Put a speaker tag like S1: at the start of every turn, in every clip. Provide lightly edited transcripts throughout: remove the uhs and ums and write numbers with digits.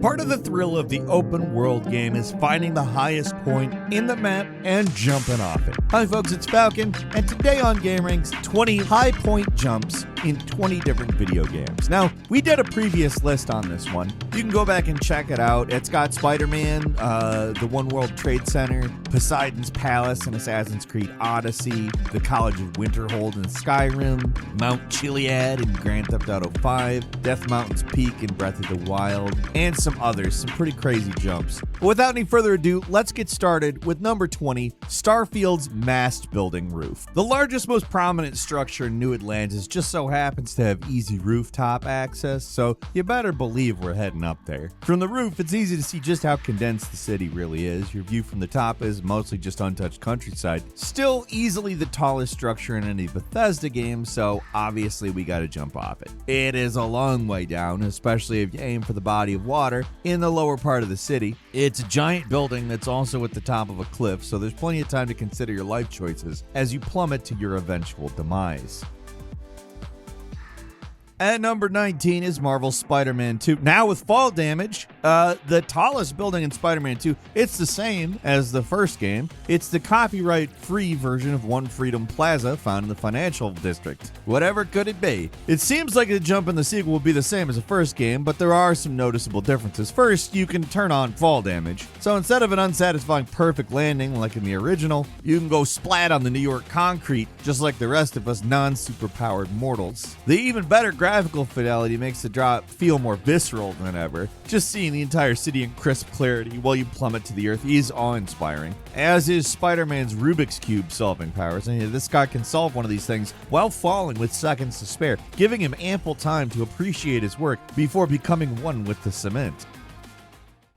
S1: Part of the thrill of the open world game is finding the highest point in the map and jumping off it. Hi folks, it's Falcon, and today on GameRanks, 20 high point jumps in 20 different video games. Now, we did a previous list on this one. You can go back and check it out. It's got Spider-Man, the One World Trade Center, Poseidon's Palace in Assassin's Creed Odyssey, the College of Winterhold in Skyrim, Mount Chiliad in Grand Theft Auto 5, Death Mountain's Peak in Breath of the Wild, and some others, some pretty crazy jumps. But without any further ado, let's get started with number 20, Starfield's Mast Building Roof. The largest, most prominent structure in New Atlantis just so happens to have easy rooftop access, so you better believe we're heading up there. From the roof, it's easy to see just how condensed the city really is. Your view from the top is mostly just untouched countryside. Still easily the tallest structure in any Bethesda game, so obviously we gotta jump off it. It is a long way down, especially if you aim for the body of water in the lower part of the city. It's a giant building that's also at the top of a cliff, so there's plenty of time to consider your life choices as you plummet to your eventual demise. At number 19 is Marvel's Spider-Man 2. Now with fall damage, the tallest building in Spider-Man 2, it's the same as the first game. It's the copyright-free version of One Freedom Plaza found in the financial district. Whatever could it be? It seems like the jump in the sequel will be the same as the first game, but there are some noticeable differences. First, you can turn on fall damage. So instead of an unsatisfying perfect landing like in the original, you can go splat on the New York concrete just like the rest of us non-superpowered mortals. The even better graphical fidelity makes the drop feel more visceral than ever. Just seeing the entire city in crisp clarity while you plummet to the earth is awe-inspiring, as is Spider-Man's Rubik's Cube solving powers. And this guy can solve one of these things while falling with seconds to spare, giving him ample time to appreciate his work before becoming one with the cement.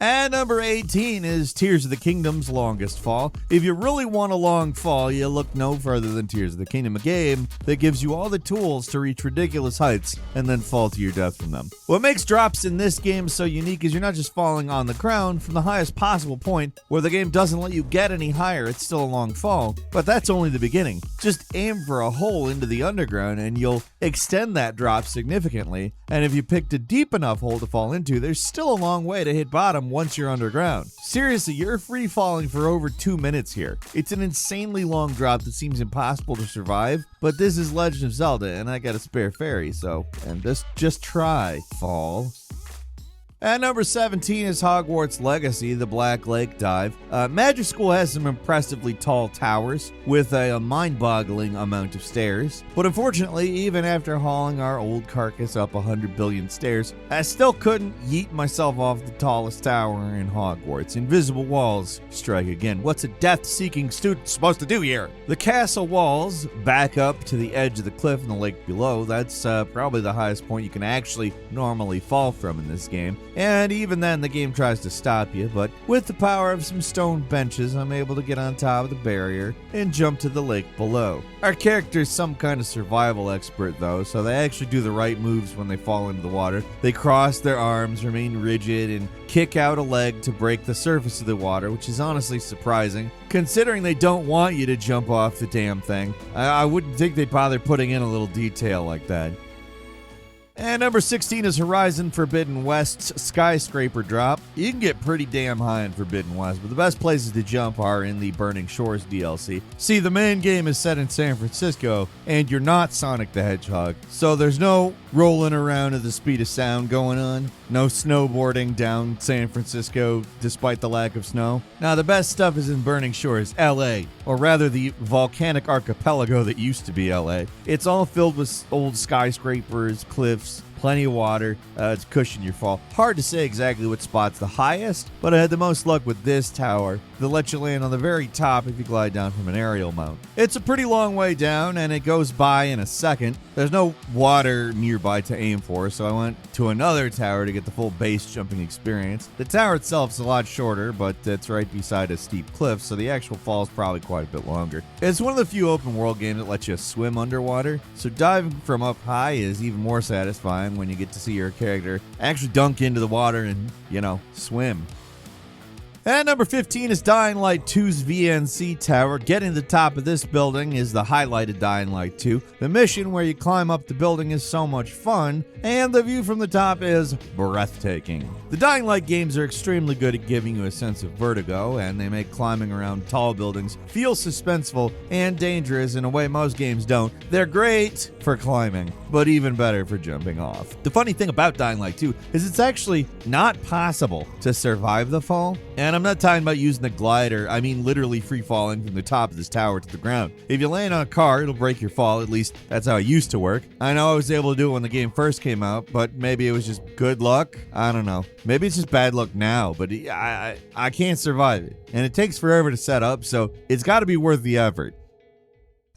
S1: And number 18 is Tears of the Kingdom's longest fall. If you really want a long fall, you look no further than Tears of the Kingdom, a game that gives you all the tools to reach ridiculous heights and then fall to your death from them. What makes drops in this game so unique is you're not just falling on the ground from the highest possible point where the game doesn't let you get any higher. It's still a long fall, but that's only the beginning. Just aim for a hole into the underground and you'll extend that drop significantly. And if you picked a deep enough hole to fall into, there's still a long way to hit bottom once you're underground. Seriously, you're free falling for over 2 minutes here. It's an insanely long drop that seems impossible to survive, but this is Legend of Zelda and I got a spare fairy, and just try, fall. At number 17 is Hogwarts Legacy, the Black Lake Dive. Magic School has some impressively tall towers with a mind-boggling amount of stairs, but unfortunately, even after hauling our old carcass up 100 billion stairs, I still couldn't yeet myself off the tallest tower in Hogwarts. Invisible walls strike again. What's a death-seeking student supposed to do here? The castle walls back up to the edge of the cliff in the lake below. That's probably the highest point you can actually normally fall from in this game. And even then, the game tries to stop you, but with the power of some stone benches, I'm able to get on top of the barrier and jump to the lake below. Our character's some kind of survival expert, though, so they actually do the right moves when they fall into the water. They cross their arms, remain rigid, and kick out a leg to break the surface of the water, which is honestly surprising, considering they don't want you to jump off the damn thing. I wouldn't think they'd bother putting in a little detail like that. And number 16 is Horizon Forbidden West's Skyscraper Drop. You can get pretty damn high in Forbidden West, but the best places to jump are in the Burning Shores DLC. See, the main game is set in San Francisco, and you're not Sonic the Hedgehog, so there's no rolling around at the speed of sound going on, no snowboarding down San Francisco despite the lack of snow. Now, the best stuff is in Burning Shores, LA, or rather the volcanic archipelago that used to be LA. It's all filled with old skyscrapers, cliffs, plenty of water to cushion your fall. Hard to say exactly what spot's the highest, but I had the most luck with this tower that lets you land on the very top if you glide down from an aerial mount. It's a pretty long way down and it goes by in a second. There's no water nearby to aim for, so I went to another tower to get the full base jumping experience. The tower itself's a lot shorter, but it's right beside a steep cliff, so the actual fall is probably quite a bit longer. It's one of the few open world games that lets you swim underwater, so diving from up high is even more satisfying when you get to see your character actually dunk into the water and, swim. And number 15 is Dying Light 2's VNC Tower. Getting to the top of this building is the highlight of Dying Light 2. The mission where you climb up the building is so much fun, and the view from the top is breathtaking. The Dying Light games are extremely good at giving you a sense of vertigo, and they make climbing around tall buildings feel suspenseful and dangerous in a way most games don't. They're great for climbing, but even better for jumping off. The funny thing about Dying Light 2 is it's actually not possible to survive the fall, and I'm not talking about using the glider. I mean literally free falling from the top of this tower to the ground. If you land on a car, it'll break your fall. At least that's how it used to work. I know I was able to do it when the game first came out, but maybe it was just good luck. I don't know. Maybe it's just bad luck now, but I can't survive it. And it takes forever to set up, so it's got to be worth the effort.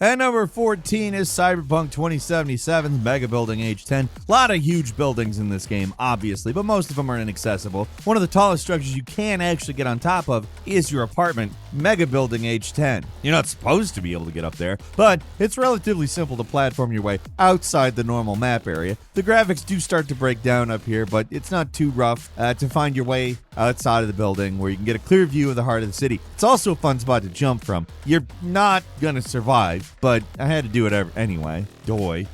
S1: And number 14 is Cyberpunk 2077's Mega Building H10. A lot of huge buildings in this game, obviously, but most of them are inaccessible. One of the tallest structures you can actually get on top of is your apartment, Mega Building H10. You're not supposed to be able to get up there, but it's relatively simple to platform your way outside the normal map area. The graphics do start to break down up here, but it's not too rough to find your way outside of the building where you can get a clear view of the heart of the city. It's also a fun spot to jump from. You're not going to survive, but I had to do it anyway. Doy.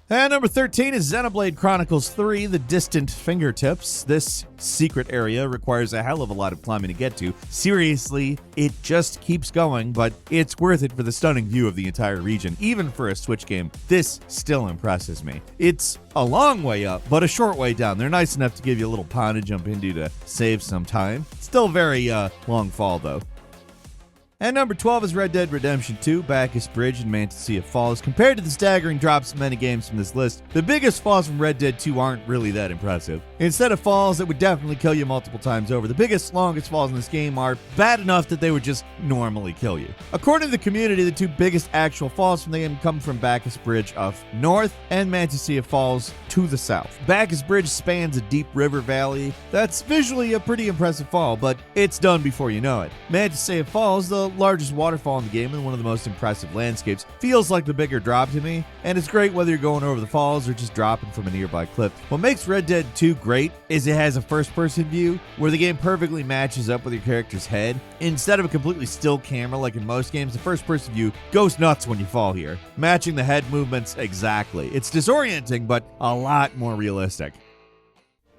S1: And number 13 is Xenoblade Chronicles 3, The Distant Fingertips. This secret area requires a hell of a lot of climbing to get to. Seriously, it just keeps going, but it's worth it for the stunning view of the entire region. Even for a Switch game, this still impresses me. It's a long way up, but a short way down. They're nice enough to give you a little pond to jump into to save some time. Still very long fall, though. And number 12 is Red Dead Redemption 2, Bacchus Bridge, and Mantis Falls. Compared to the staggering drops of many games from this list, the biggest falls from Red Dead 2 aren't really that impressive. Instead of falls that would definitely kill you multiple times over, the biggest, longest falls in this game are bad enough that they would just normally kill you. According to the community, the two biggest actual falls from the game come from Bacchus Bridge up north and Mantis Falls to the south. Bacchus Bridge spans a deep river valley that's visually a pretty impressive fall, but it's done before you know it. Mantis Falls, the largest waterfall in the game and one of the most impressive landscapes, feels like the bigger drop to me, and it's great whether you're going over the falls or just dropping from a nearby cliff. What makes Red Dead 2 great is it has a first-person view where the game perfectly matches up with your character's head. Instead of a completely still camera like in most games, the first-person view goes nuts when you fall here, matching the head movements exactly. It's disorienting, but a lot more realistic.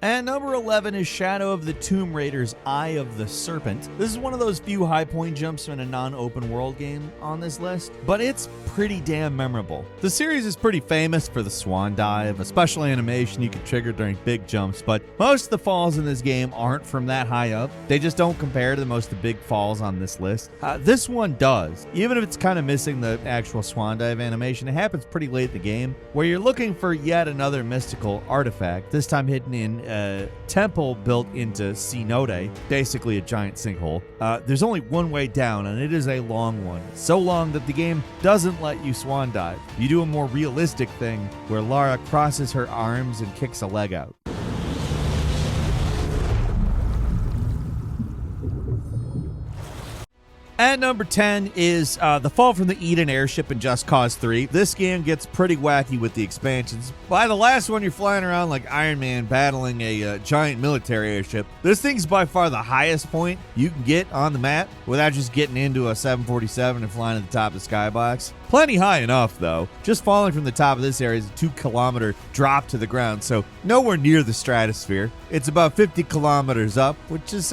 S1: And number 11 is Shadow of the Tomb Raider's Eye of the Serpent. This is one of those few high point jumps in a non-open world game on this list, but it's pretty damn memorable. The series is pretty famous for the swan dive, a special animation you can trigger during big jumps, but most of the falls in this game aren't from that high up. They just don't compare to most of the big falls on this list. This one does. Even if it's kind of missing the actual swan dive animation, it happens pretty late in the game, where you're looking for yet another mystical artifact, this time hidden in a temple built into cenote, basically a giant sinkhole. There's only one way down, and it is a long one. So long that the game doesn't let you swan dive. You do a more realistic thing where Lara crosses her arms and kicks a leg out. And number 10 is the fall from the Eden airship in Just Cause 3. This game gets pretty wacky with the expansions. By the last one, you're flying around like Iron Man battling a giant military airship. This thing's by far the highest point you can get on the map without just getting into a 747 and flying to the top of the skybox. Plenty high enough, though. Just falling from the top of this area is a 2-kilometer drop to the ground, so nowhere near the stratosphere. It's about 50 kilometers up, which is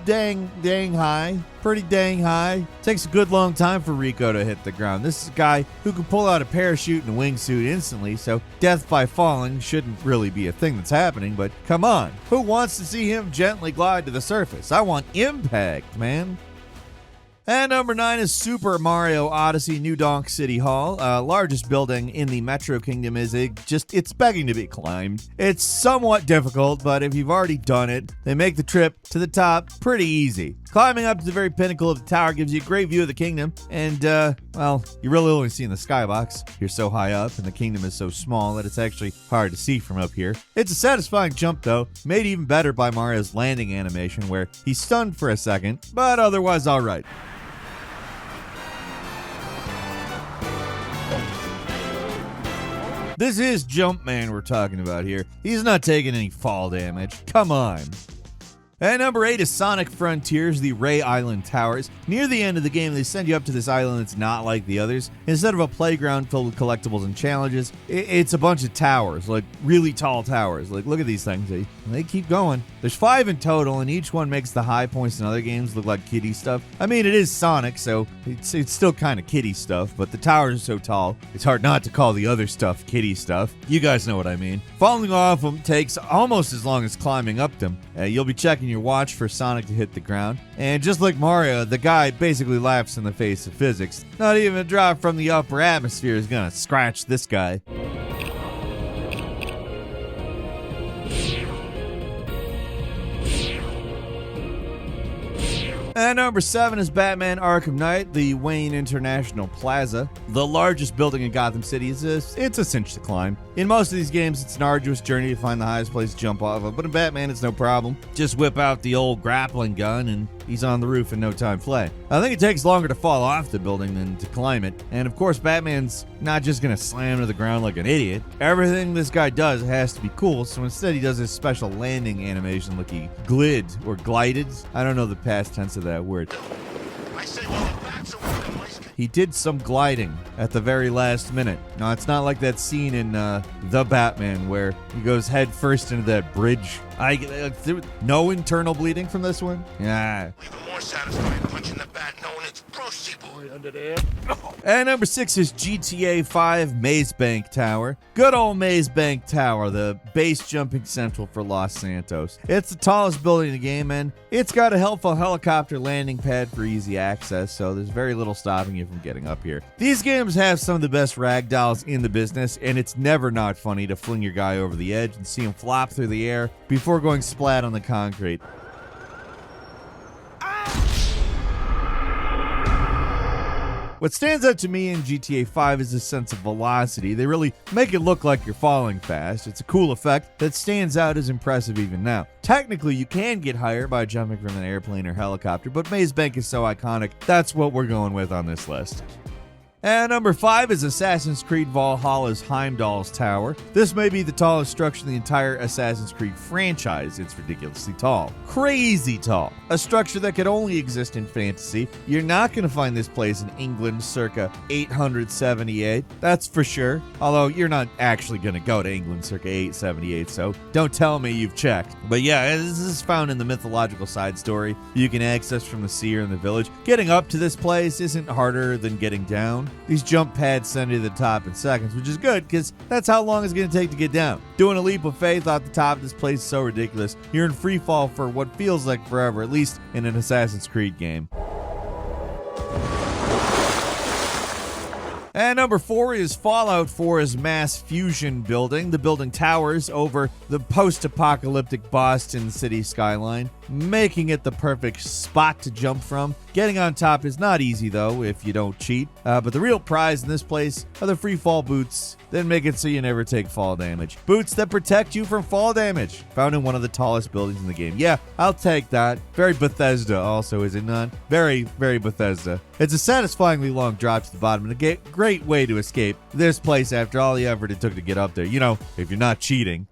S1: dang high. Pretty dang high. Takes a good long time for Rico to hit the ground. This is a guy who can pull out a parachute and a wingsuit instantly, so death by falling shouldn't really be a thing that's happening, but come on. Who wants to see him gently glide to the surface? I want impact, man. And number 9 is Super Mario Odyssey New Donk City Hall. Largest building in the Metro Kingdom is it's begging to be climbed. It's somewhat difficult, but if you've already done it, they make the trip to the top pretty easy. Climbing up to the very pinnacle of the tower gives you a great view of the kingdom, and, well, you're really only seeing the skybox. You're so high up, and the kingdom is so small that it's actually hard to see from up here. It's a satisfying jump, though, made even better by Mario's landing animation, where he's stunned for a second, but otherwise alright. This is Jumpman we're talking about here. He's not taking any fall damage. Come on. At number 8 is Sonic Frontiers, the Ray Island Towers. Near the end of the game, they send you up to this island that's not like the others. Instead of a playground filled with collectibles and challenges, it's a bunch of towers, like really tall towers. Like, look at these things. They keep going. There's 5 in total, and each one makes the high points in other games look like kiddie stuff. I mean, it is Sonic, so it's still kind of kiddie stuff, but the towers are so tall, it's hard not to call the other stuff kiddie stuff. You guys know what I mean. Falling off them takes almost as long as climbing up them. You'll be checking your watch for Sonic to hit the ground. And just like Mario, the guy basically laughs in the face of physics. Not even a drop from the upper atmosphere is gonna scratch this guy. And number 7 is Batman Arkham Knight, the Wayne International Plaza. The largest building in Gotham City. It's a cinch to climb. In most of these games, it's an arduous journey to find the highest place to jump off of, but in Batman, it's no problem. Just whip out the old grappling gun and he's on the roof in no time flat. I think it takes longer to fall off the building than to climb it. And of course, Batman's not just gonna slam to the ground like an idiot. Everything this guy does has to be cool, so instead he does this special landing animation like he glid or glided. I don't know the past tense of that word. He did some gliding at the very last minute. No, it's not like that scene in The Batman where he goes head first into that bridge. No internal bleeding from this one? Yeah.
S2: Even more satisfying punching the bat knowing it's Brucey boy under there.
S1: And number 6 is GTA 5 Maze Bank Tower. Good old Maze Bank Tower, the base jumping central for Los Santos. It's the tallest building in the game, and it's got a helpful helicopter landing pad for easy access, so there's very little stopping you from getting up here. These games have some of the best ragdolls in the business, and it's never not funny to fling your guy over the edge and see him flop through the air before going splat on the concrete. What stands out to me in GTA 5 is the sense of velocity. They really make it look like you're falling fast. It's a cool effect that stands out as impressive even now. Technically, you can get higher by jumping from an airplane or helicopter, but Maze Bank is so iconic, that's what we're going with on this list. And number 5 is Assassin's Creed Valhalla's Heimdall's Tower. This may be the tallest structure in the entire Assassin's Creed franchise. It's ridiculously tall. Crazy tall. A structure that could only exist in fantasy. You're not going to find this place in England circa 878. That's for sure. Although you're not actually going to go to England circa 878, so don't tell me you've checked. But yeah, this is found in the mythological side story you can access from the sea or in the village. Getting up to this place isn't harder than getting down. These jump pads send you to the top in seconds, which is good because that's how long it's going to take to get down. Doing a leap of faith off the top of this place is so ridiculous. You're in free fall for what feels like forever, at least in an Assassin's Creed game. And number 4 is Fallout 4's Mass Fusion building. The building towers over the post-apocalyptic Boston city skyline, making it the perfect spot to jump from. Getting on top is not easy, though, if you don't cheat. But the real prize in this place are the free fall boots that make it so you never take fall damage. Boots that protect you from fall damage. Found in one of the tallest buildings in the game. Yeah, I'll take that. Very Bethesda also, is it not? Very, very Bethesda. It's a satisfyingly long drop to the bottom and a great way to escape this place after all the effort it took to get up there. You know, if you're not cheating.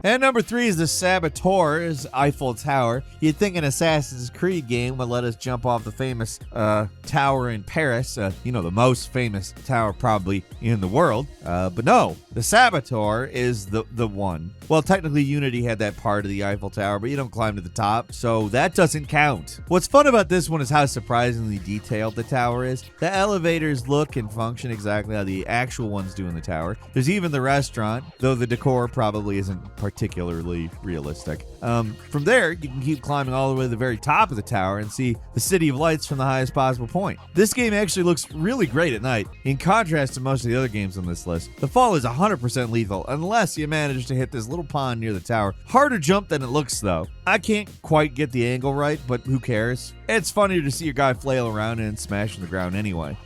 S1: And number 3 is the Saboteur's Eiffel Tower. You'd think an Assassin's Creed game would let us jump off the famous tower in Paris, the most famous tower probably in the world. But no, the Saboteur is the one. Well, technically Unity had that part of the Eiffel Tower, but you don't climb to the top, so that doesn't count. What's fun about this one is how surprisingly detailed the tower is. The elevators look and function exactly how the actual ones do in the tower. There's even the restaurant, though the decor probably isn't particularly realistic. From there, you can keep climbing all the way to the very top of the tower and see the City of Lights from the highest possible point. This game actually looks really great at night. In contrast to most of the other games on this list, the fall is 100% lethal unless you manage to hit this little pond near the tower. Harder jump than it looks, though. I can't quite get the angle right, but who cares? It's funnier to see your guy flail around and smash in the ground anyway.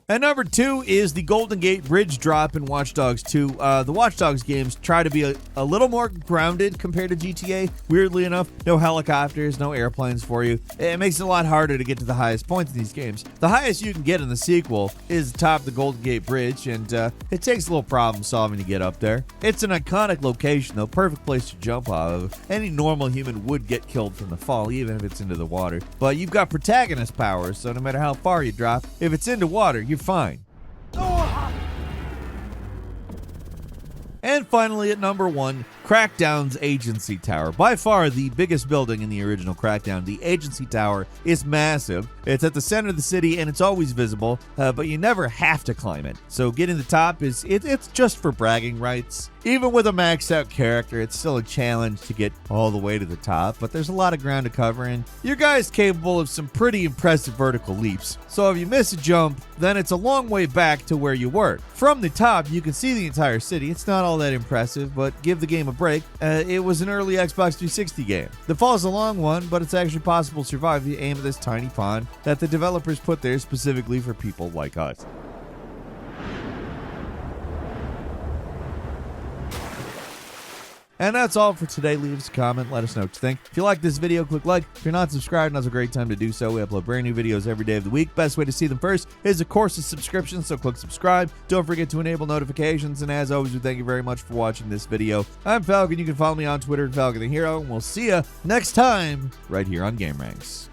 S1: And number 2 is the Golden Gate Bridge drop in Watch Dogs 2. The Watch Dogs games try to be a little more grounded compared to GTA. Weirdly enough, no helicopters, no airplanes for you. It makes it a lot harder to get to the highest points in these games. The highest you can get in the sequel is atop the Golden Gate Bridge, and it takes a little problem solving to get up there. It's an iconic location, though, perfect place to jump off of. Any normal human would get killed from the fall, even if it's into the water. But you've got protagonist powers, so no matter how far you drop, if it's into water, you're fine. And finally, at number 1, Crackdown's Agency Tower. By far the biggest building in the original Crackdown. The Agency Tower is massive. It's at the center of the city and it's always visible, but you never have to climb it. So getting the top it's just for bragging rights. Even with a maxed out character, it's still a challenge to get all the way to the top, but there's a lot of ground to cover and your guy's capable of some pretty impressive vertical leaps. So if you miss a jump, then it's a long way back to where you were. From the top, you can see the entire city. It's not all that impressive, but give the game a break. It was an early Xbox 360 game. The fall is a long one, but it's actually possible to survive if you aim at this tiny pond that the developers put there specifically for people like us. And that's all for today. Leave us a comment. Let us know what you think. If you like this video, click like. If you're not subscribed, now's a great time to do so. We upload brand new videos every day of the week. Best way to see them first is, of course, a subscription, so click subscribe. Don't forget to enable notifications. And as always, we thank you very much for watching this video. I'm Falcon. You can follow me on Twitter at Falcon the Hero. And we'll see you next time right here on Game Ranks.